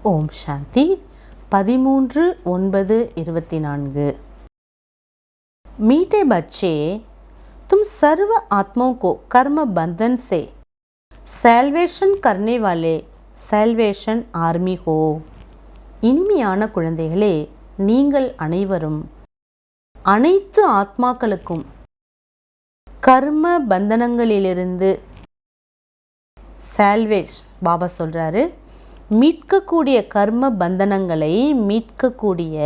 ओम शांति 13/9/24। मीठे बच्चे, तुम सर्व आत्माओं को कर्म बंधन से सैल्वेशन करने वाले सैल्वेशन आर्मी हो। இனிமையான குழந்தைகளே, நீங்கள் அனைவரும் அனைத்து ஆத்மாக்களுக்கும் கர்ம பந்தனங்களிலிருந்து சால்வேஷ் பாபா சொல்கிறாரு, மீட்கக்கூடிய கர்ம பந்தனங்களை மீட்கக்கூடிய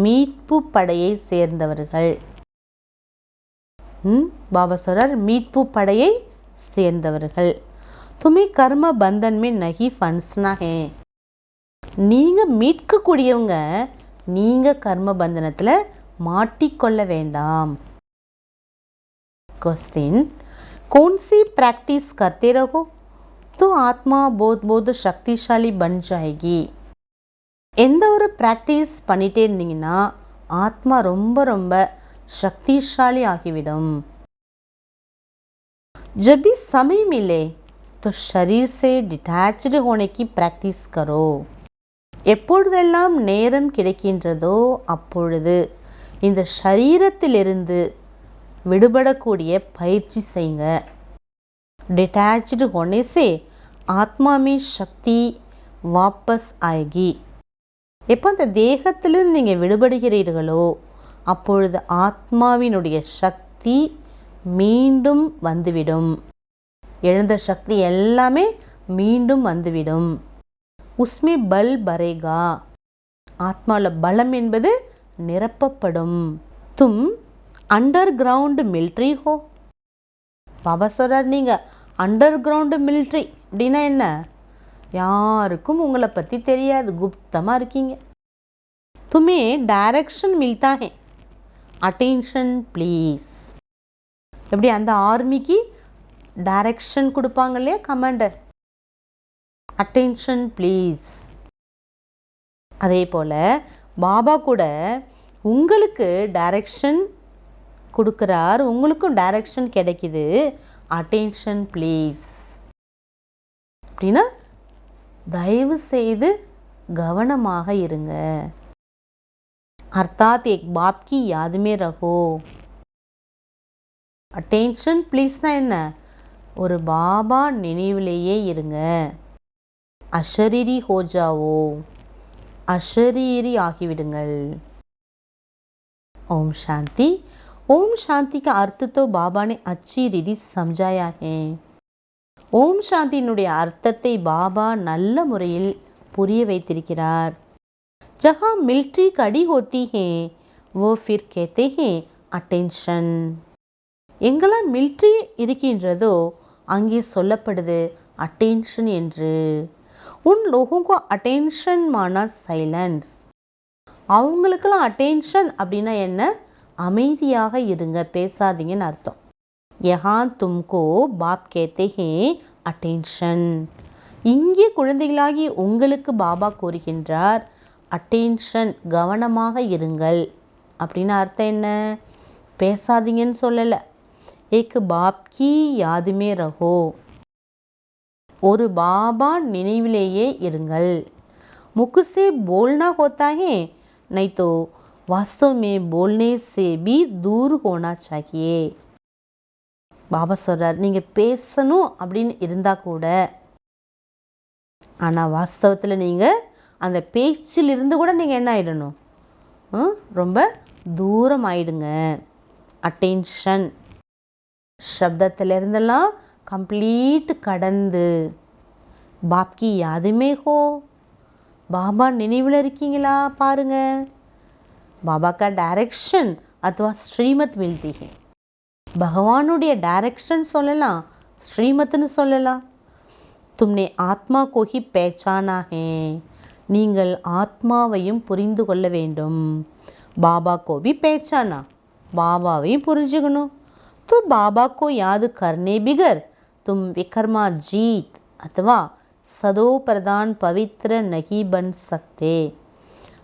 மீட்பு படையை சேர்ந்தவர்கள். பாபா சொல்கிறார், மீட்பு படையை சேர்ந்தவர்கள். துமி கர்ம பந்தன் மே நகி ஃபன்ஸ்னா ஹே. நீங்கள் மீட்கக்கூடியவங்க, நீங்கள் கர்ம பந்தனத்தில் மாட்டிக்கொள்ள வேண்டாம். क्वेश्चन, कौन सी प्रैक्टिस करते रहो तो ஆத்மா बहुत சக்திசாலி பன் ஜாயேகி. எந்த ஒரு ப்ராக்டிஸ் பண்ணிகிட்டே இருந்தீங்கன்னா ஆத்மா ரொம்ப ரொம்ப சக்திசாலி ஆகிவிடும். जब भी समय मिले तो शरीर से डिटैच्ड होने की प्रैक्टिस करो. எப்பொழுதெல்லாம் நேரம் கிடைக்கின்றதோ அப்பொழுது இந்த சரீரத்திலிருந்து விடுபடக்கூடிய பயிற்சி செய்யுங்க. डिटैच्ड होने से आत्मा में शक्ति वापस आएगी. எப்போ அந்த தேகத்திலிருந்து நீங்கள் விடுபடுகிறீர்களோ அப்பொழுது ஆத்மாவினுடைய சக்தி மீண்டும் வந்துவிடும். எழுந்த சக்தி எல்லாமே மீண்டும் வந்துவிடும். உஸ்மே பல் பரேகா. ஆத்மாவில் பலம் என்பது நிரப்பப்படும். தும் அண்டர் கிரவுண்ட் மிலிட்ரி ஹோ. பாபா சொல்கிறார், நீங்கள் அண்டர் கிரவுண்டு மிலிட்ரி அப்படின்னா என்ன? யாருக்கும் உங்களை பற்றி தெரியாது, குப்தமாக இருக்கீங்க. துமே டைரக்ஷன் மில்தா ஹே, அட்டென்ஷன் ப்ளீஸ். எப்படி அந்த ஆர்மிக்கு டைரக்ஷன் கொடுப்பாங்க இல்லையா கமாண்டர், அட்டென்ஷன் ப்ளீஸ். அதே போல் பாபா கூட உங்களுக்கு டைரக்ஷன் கொடுக்குறார், உங்களுக்கும் டைரக்ஷன் கிடைக்குது. அட்டென்ஷன் ப்ளீஸ் அப்படின்னா தயவு செய்து கவனமாக இருங்க. அர்த்தாத் ஏக் பாப் கி யாத் மே ரஹோ. அட்டென்ஷன் ப்ளீஸ்னா என்ன? ஒரு பாபா நினைவிலேயே இருங்க. அஷரீரி ஹோ ஜாவோ, அஷரீரி ஆகிவிடுங்கள். ओम शांति. ओम शांति का अर्थ तो बाबा ने अच्छी रीति समझाया है. ஓம் சாந்தியினுடைய அர்த்தத்தை பாபா நல்ல முறையில் புரிய வைத்திருக்கிறார். ஜஹா மிலிட்ரி கடி ஹோத்தி ஹே वो फिर कहते हैं अटेंशन. எங்கெல்லாம் மிலிட்ரி இருக்கின்றதோ அங்கே சொல்லப்படுது அட்டென்ஷன் என்று. உன் லோகோங்கோ அட்டென்ஷன் மானா சைலன்ஸ். அவங்களுக்கெல்லாம் அட்டென்ஷன் அப்படின்னா என்ன? அமைதியாக இருங்க, பேசாதீங்கன்னு அர்த்தம். யஹான் தும்கோ பாப் கேத்தே ஹே அட்டென்ஷன். இங்கே குழந்தைகளாகி உங்களுக்கு பாபா கூறுகின்றார் அட்டென்ஷன், கவனமாக இருங்கள். அப்படின்னு அர்த்தம் என்ன? பேசாதீங்கன்னு சொல்லலை. ஏக் பாப் கி யாதுமே ரஹோ, ஒரு பாபா நினைவிலேயே இருங்கள். முக்குசே போல்னா ஹோத்தா ஹே नहीं तो वास्तव में बोलने से भी दूर होना चाहिए. பாபா சொல்கிறார், நீங்கள் பேசணும் அப்படின்னு இருந்தால் கூட, ஆனால் வாஸ்தவத்தில் நீங்கள் அந்த பேச்சிலிருந்து கூட நீங்கள் என்ன ஆகிடணும்? ரொம்ப தூரம் ஆயிடுங்க. அட்டென்ஷன் சப்தத்திலிருந்தெல்லாம் கம்ப்ளீட் கடந்து பாப்கி யாதுமே ஹோ, பாபா நினைவில் இருக்கீங்களா பாருங்க. பாபா கா டைரக்ஷன் அத்வா ஸ்ரீமத் மில்தி ஹே. பகவானுடைய டைரக்ஷன் சொல்லலாம், ஸ்ரீமத்னு சொல்லலாம். தும்னே ஆத்மா கோஹி பேச்சானா ஹே. நீங்கள் ஆத்மாவையும் புரிந்து கொள்ள வேண்டும். பாபா கோபி பேச்சானா, பாபாவையும் புரிஞ்சுக்கணும். तो बाबा को याद करने बिगर तुम विकर्मा जीत अथवा सदो प्रधान पवित्र नहीं बन सकते.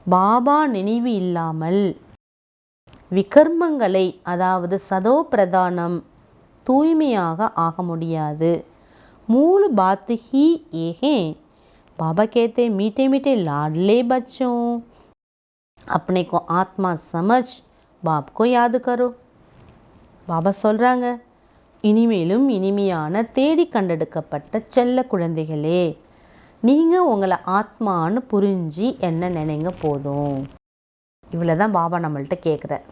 பாபா நினைவு இல்லாமல் விகர்மங்களை, அதாவது சதோ பிரதானம், தூய்மையாக ஆக முடியாது. மூல பாத் ஹி ஏ ஹே बाबा कहते मीठे मीठे लाडले बच्चों, अपने को आत्मा समझ बाप को याद करो. பாபா சொல்கிறாங்க, இனிமேலும் இனிமையான தேடி கண்டெடுக்கப்பட்ட செல்ல குழந்தைகளே, நீங்கள் உங்களை ஆத்மான்னு புரிஞ்சு என்ன நினைங்க போதும். இவ்வளோ தான் பாபா நம்மள்கிட்ட கேட்குறார்.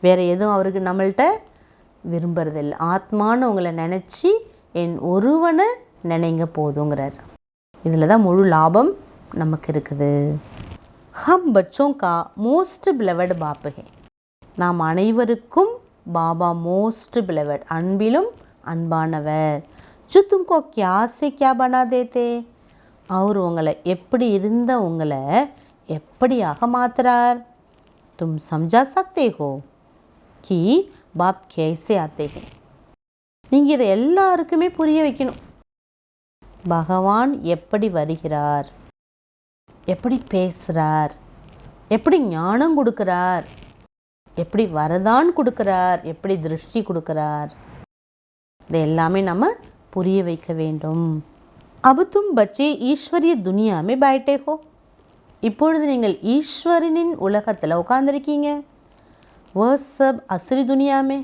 வேறு எதுவும் அவருக்கு நம்மள்கிட்ட விரும்புறதில்லை. ஆத்மான்னு உங்களை நினச்சி என் ஒருவனை நினைங்க போதுங்கிறார். இதில் தான் முழு லாபம் நமக்கு இருக்குது. ஹம் பச்சோं का மோஸ்ட் பிலவட் பாப் ஹே. நாம் அனைவருக்கும் பாபா மோஸ்ட் பிலவட், அன்பிலும் அன்பானவர். जो तुमको क्या से क्या बना देते, அவர் உங்களை எப்படி இருந்த உங்களை எப்படியாக மாத்துறார். तुम समझा सकते हो कि बाप कैसे आते हैं. நீங்கள் இதை எல்லாருக்குமே புரிய வைக்கணும். பகவான் எப்படி வருகிறார், எப்படி பேசுகிறார், எப்படி ஞானம் கொடுக்குறார், எப்படி வரதான் கொடுக்குறார், எப்படி திருஷ்டி கொடுக்குறார், இது எல்லாமே நம்ம புரிய வைக்க வேண்டும். अब तुम बच्चे ईश्वरीय दुनिया में बैठे हो. இப்பொழுது நீங்கள் ஈஸ்வரனின் உலகத்தில் உட்காந்துருக்கீங்க. वो सब असुरी दुनिया में,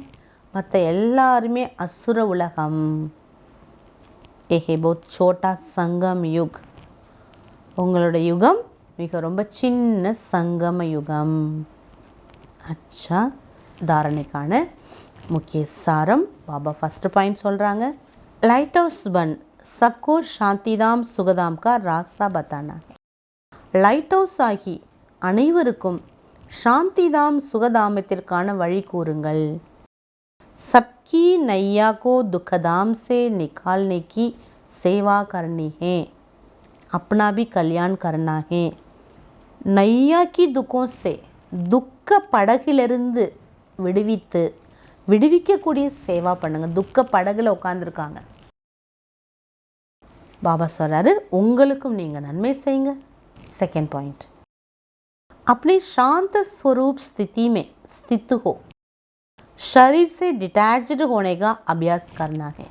மற்ற எல்லாருமே அசுர உலகம். ये बहुत छोटा संगम युग. உங்களோட யுகம் மிக ரொம்ப சின்ன சங்கம யுகம். அச்சா, தாரணைக்கான முக்கிய சாரம் பாபா ஃபஸ்ட்டு பாயிண்ட் சொல்கிறாங்க, லைட் ஹவுஸ் பன் சப்கோ சாந்திதாம் சுகதாம் கா ராஸ்தா பத்தானா. லைட் ஹவுஸ் ஆகி அனைவருக்கும் சாந்திதாம் சுகதாமத்திற்கான வழி கூறுங்கள். सबकी नैया को दुखधाम से निकालने की सेवा करनी है, अपना भी कल्याण करना है. नैया की दुखों से, துக்க படகிலிருந்து விடுவிக்கக்கூடிய சேவா பண்ணுங்க. துக்க படகுல உட்காந்துருக்காங்க. பாபா சொல்கிறாரு, உங்களுக்கும் நீங்கள் நன்மை செய்யுங்க. செகண்ட் பாயிண்ட், अपने शांत स्वरूप स्थिति में स्थित हो, शरीर से डिटैच्ड होने का अभ्यास करना है.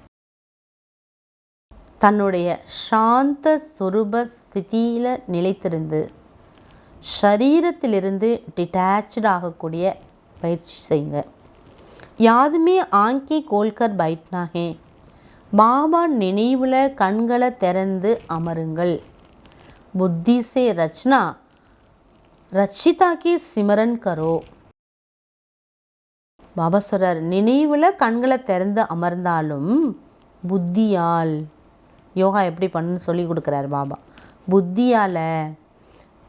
தன்னுடைய சாந்த ஸ்வரூப ஸ்திதியில் நிலைத்திருந்து ஷரீரத்திலிருந்து டிட்டாச்சாக ஆகக்கூடிய பயிற்சி செய்யுங்க. யாதுமே ஆங்கி கோல்கர் பைட்னா ஹே, பாபா நினைவில் கண்களை திறந்து அமருங்கள். புத்தி சே ரச்சனா ரச்சிதா கி சிமரன் கரோ. பாபா சொல்கிறார், நினைவில் கண்களை திறந்து அமர்ந்தாலும் புத்தியால், யோகா எப்படி பண்ணுன்னு சொல்லி கொடுக்குறார் பாபா. புத்தியால்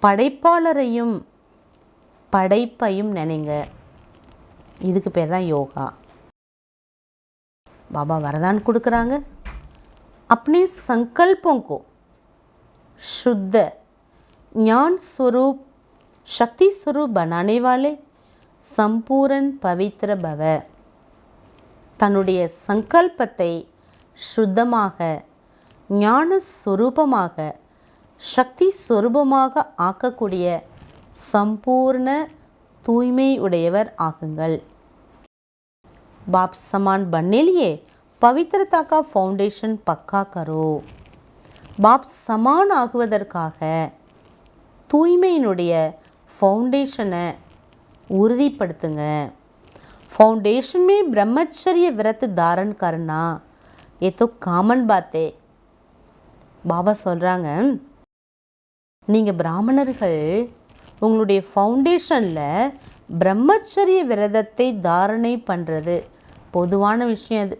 படைப்பாளரையும் படைப்பையும் நினைங்க. இதுக்கு பேர் தான் யோகா. பாபா வரதான் கொடுக்குறாங்க. अपने संकल्पों को शुद्ध ज्ञान स्वरूप शक्ति स्वरूप बनाने वाले संपूर्ण पवित्र भव. தன்னுடைய சங்கல்பத்தை சுத்தமாக ஞான ஸ்வரூபமாக சக்தி ஸ்வரூபமாக ஆக்கக்கூடிய சம்பூர்ண தூய்மை உடையவர் ஆகுங்கள். बाप समान बनने लिए पवित्रता का फाउंडेशन पक्का करो. பாப் சமான் ஆகுவதற்காக தூய்மையினுடைய ஃபவுண்டேஷனை உறுதிப்படுத்துங்க. फाउंडेशन में ब्रह्मचर्य व्रत धारण करना ये तो कामन बात है. பாபா சொல்கிறாங்க, நீங்கள் பிராமணர்கள் உங்களுடைய ஃபவுண்டேஷனில் பிரம்மச்சரிய விரதத்தை தாரணை பண்ணுறது பொதுவான விஷயம். அது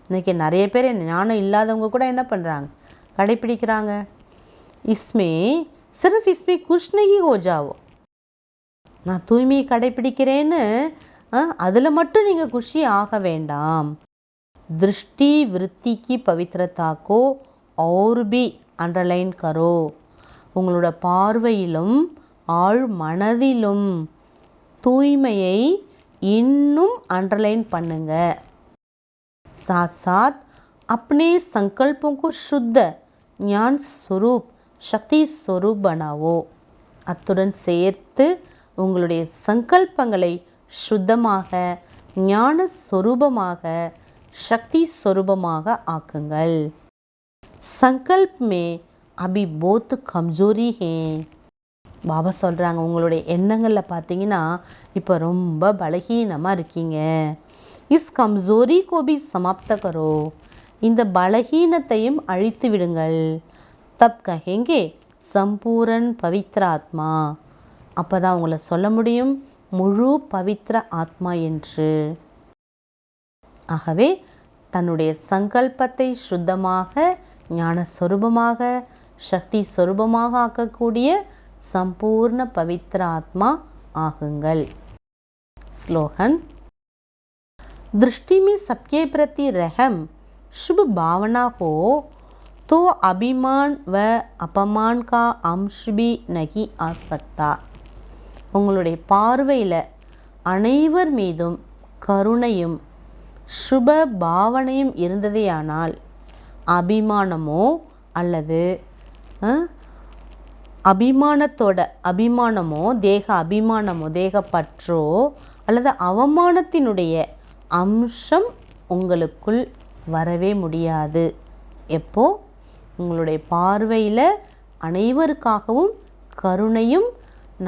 இன்றைக்கி நிறைய பேர் ஞானம் இல்லாதவங்க கூட என்ன பண்ணுறாங்க, கடைப்பிடிக்கிறாங்க. இஸ்மே சிர்ஃப் இஸ்மே குஷ் நஹி ஹோ ஜாவோ. நான் தூய்மையை கடைப்பிடிக்கிறேன்னு அதில் மட்டும் நீங்கள் குஷி ஆக வேண்டாம். திருஷ்டி விருத்திக்கு பவித்ரதாக்கோ और भी अंडरलाइन करो. உங்களோட பார்வையிலும் ஆழ் மனதிலும் தூய்மையை இன்னும் அண்டர்லைன் பண்ணுங்க. साथ साथ अपने संकल्पों को शुद्ध ज्ञान स्वरूप शक्ति स्वरूप बनाओ. அத்துடன் சேர்த்து உங்களுடைய சங்கல்பங்களை சுத்தமாக ஞான ஸ்வரூபமாக சக்தி ஸ்வரூபமாக ஆக்குங்கள். संकल्प में अभी बहुत कमजोरी है. பாபா சொல்கிறாங்க, உங்களுடைய எண்ணங்களில் பார்த்தீங்கன்னா இப்போ ரொம்ப பலகீனமாக இருக்கீங்க. இஸ் கம்ஜோரி கோ பி சமாப்த கரோ, இந்த பலகீனத்தையும் அழித்து விடுங்கள். தப் கஹேங்கே சம்பூரன் பவித்ர ஆத்மா, அப்போ தான் உங்களை சொல்ல முடியும் முழு பவித்ர ஆத்மா என்று. ஆகவே தன்னுடைய சங்கல்பத்தை சுத்தமாக, ஞான சொரூபமாக, சக்தி சொரூபமாக ஆக்கக்கூடிய संपूर्ण पवित्र आत्मा आहुंगल. स्लोगन, दृष्टि में सबके प्रति रहम शुभ भावना हो तो अभिमान व अपमान का अंश भी नहीं आ सकता. உங்களுடைய பார்வையில் அனைவர் மீதும் கருணையும் சுப பாவனையும் இருந்ததேயானால் அபிமானமோ அல்லது அபிமானமோ தேக அபிமானமோ தேக பற்றோ அல்லது அவமானத்தினுடைய அம்சம் உங்களுக்குள் வரவே முடியாது. எப்போ உங்களுடைய பார்வையில் அனைவருக்காகவும் கருணையும்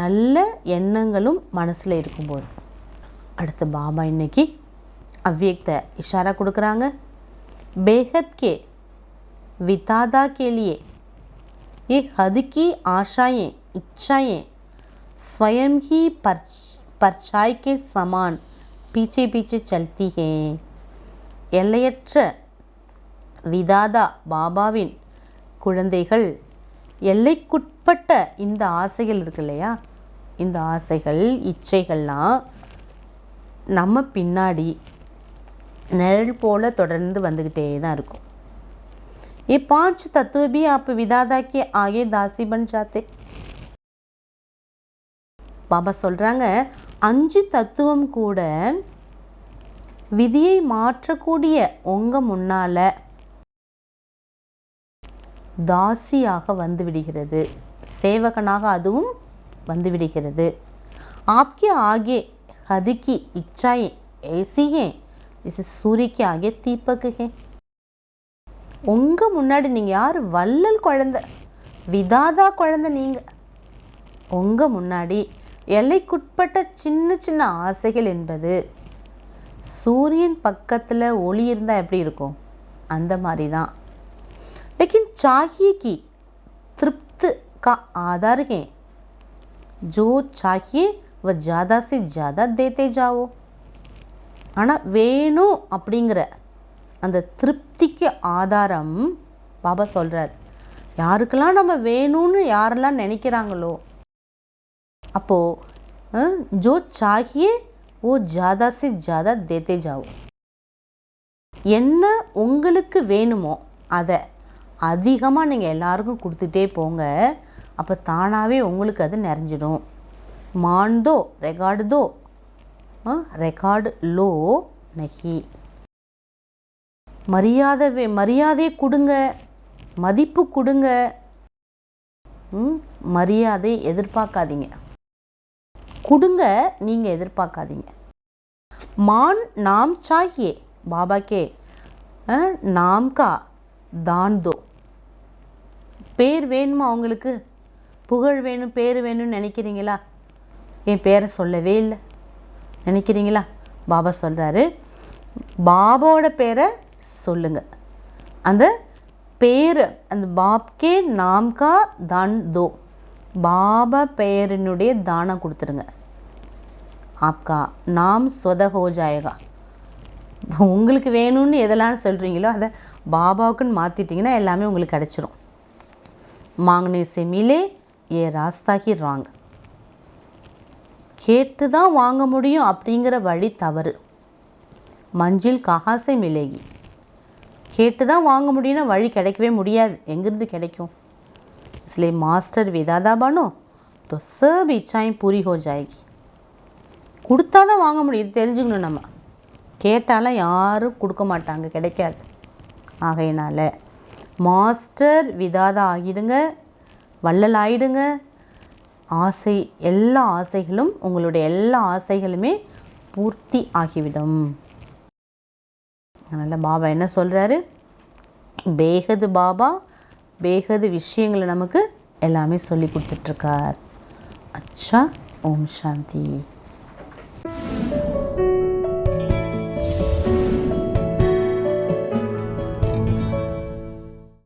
நல்ல எண்ணங்களும் மனசில் இருக்கும்போது. அடுத்து பாபா இன்னைக்கு அவ்வியக்த இஷாரா கொடுக்குறாங்க. बेहद के वितादा के लिए ये हद की आशाएं इच्छाएं स्वयं ही परछाई के समान पीछे पीछे चलती हैं. எல்லையற்ற விதாதா பாபாவின் குழந்தைகள் எல்லைக்குட்பட்ட இந்த ஆசைகள் இருக்கு இல்லையா, இந்த ஆசைகள் இச்சைகள்லாம் நம்ம பின்னாடி நிழல் போல தொடர்ந்து வந்துக்கிட்டே தான் இருக்கும். ये 5 तत्व भी आप विदादा के आगे दासी बन जाते. பாபா சொல்கிறாங்க, 5 தத்துவம் கூட விதியை மாற்றக்கூடிய உங்கள் முன்னால் தாசியாக வந்து விடுகிறது, சேவகனாக அதுவும் வந்து விடுகிறது. आपके आगे हद की इच्छाएं ऐसी हैं जैसे सूर्य के आगे दीपक है. உங்கள் முன்னாடி நீங்கள் யார் வள்ளல் குழந்தை, விதாதா குழந்தை. நீங்கள் உங்கள் முன்னாடி எல்லைக்குட்பட்ட சின்ன சின்ன ஆசைகள் என்பது சூரியன் பக்கத்தில் ஒளி இருந்தால் எப்படி இருக்கும் அந்த மாதிரி தான். लेकिन चाहिए कि तृप्त का आधार है, जो चाहिए वह ज़्यादा से ज़्यादा देते जाओ. ஆனால் வேணும் அப்படிங்கிற அந்த திருப்திக்கு ஆதாரம் பாபா சொல்கிறார், யாருக்கெல்லாம் நம்ம வேணும்னு யாரெல்லாம் நினைக்கிறாங்களோ அப்போது ஜோ சாகியே ஓ ஜாதா से ज़्यादा देते जाओ. என்ன உங்களுக்கு வேணுமோ அதை அதிகமாக நீங்கள் எல்லாருக்கும் கொடுத்துட்டே போங்க. அப்போ தானாகவே உங்களுக்கு அது நிறைஞ்சிடும். மான்தோ ரெகார்டு ரெக்கார்டு லோ நகி. மரியாதை கொடுங்க, மதிப்பு கொடுங்க. மரியாதை எதிர்பார்க்காதீங்க, கொடுங்க, நீங்கள் எதிர்பார்க்காதீங்க. मान नाम चाहिए, बाबा के नाम का दान दो. பேர் வேணுமா அவங்களுக்கு, புகழ் வேணும், பேர் வேணும்னு நினைக்கிறீங்களா? என் பேரை சொல்லவே இல்லை நினைக்கிறீங்களா? பாபா சொல்கிறாரு, பாபாவோட பேரை சொல்லுங்க. அந்த பேர், அந்த பாப்கே நாம்கா தான் தோ, பாபா பெயரினுடைய தானம் கொடுத்துருங்க. ஆப்கா நாம் சொத ஹோ ஜாயேகா. உங்களுக்கு வேணும்னு எதெல்லாம் சொல்கிறீங்களோ அதை பாபாவுக்குன்னு மாற்றிட்டிங்கன்னா எல்லாமே உங்களுக்கு கிடச்சிரும். மாங்கனே சே மிலே ஏ ராஸ்தா ஹி ராங். கேட்டு தான் வாங்க முடியும் அப்படிங்கிற வழி தவறு. மஞ்சில் கஹாசே மிலேகி. கேட்டு தான் வாங்க முடியும்னா வழி கிடைக்கவே முடியாது, எங்கேருந்து கிடைக்கும்? इसलिए मास्टर विदादा बनो तो सब इच्छाएं पूरी हो जाएगी. கொடுத்தா தான் வாங்க முடியும், தெரிஞ்சுக்கணும். நம்ம கேட்டாலும் யாரும் கொடுக்க மாட்டாங்க, கிடைக்காது. ஆகையினால மாஸ்டர் விதாதா ஆகிடுங்க, வள்ளல் ஆகிடுங்க. ஆசை, எல்லா ஆசைகளும், உங்களுடைய எல்லா ஆசைகளுமே பூர்த்தி ஆகிவிடும். அதனால் பாபா என்ன சொல்கிறாரு, பேகது பாபா பேகது விஷயங்களை நமக்கு எல்லாமே சொல்லி கொடுத்துட்ருக்கார். அச்சா, ஓம் சாந்தி.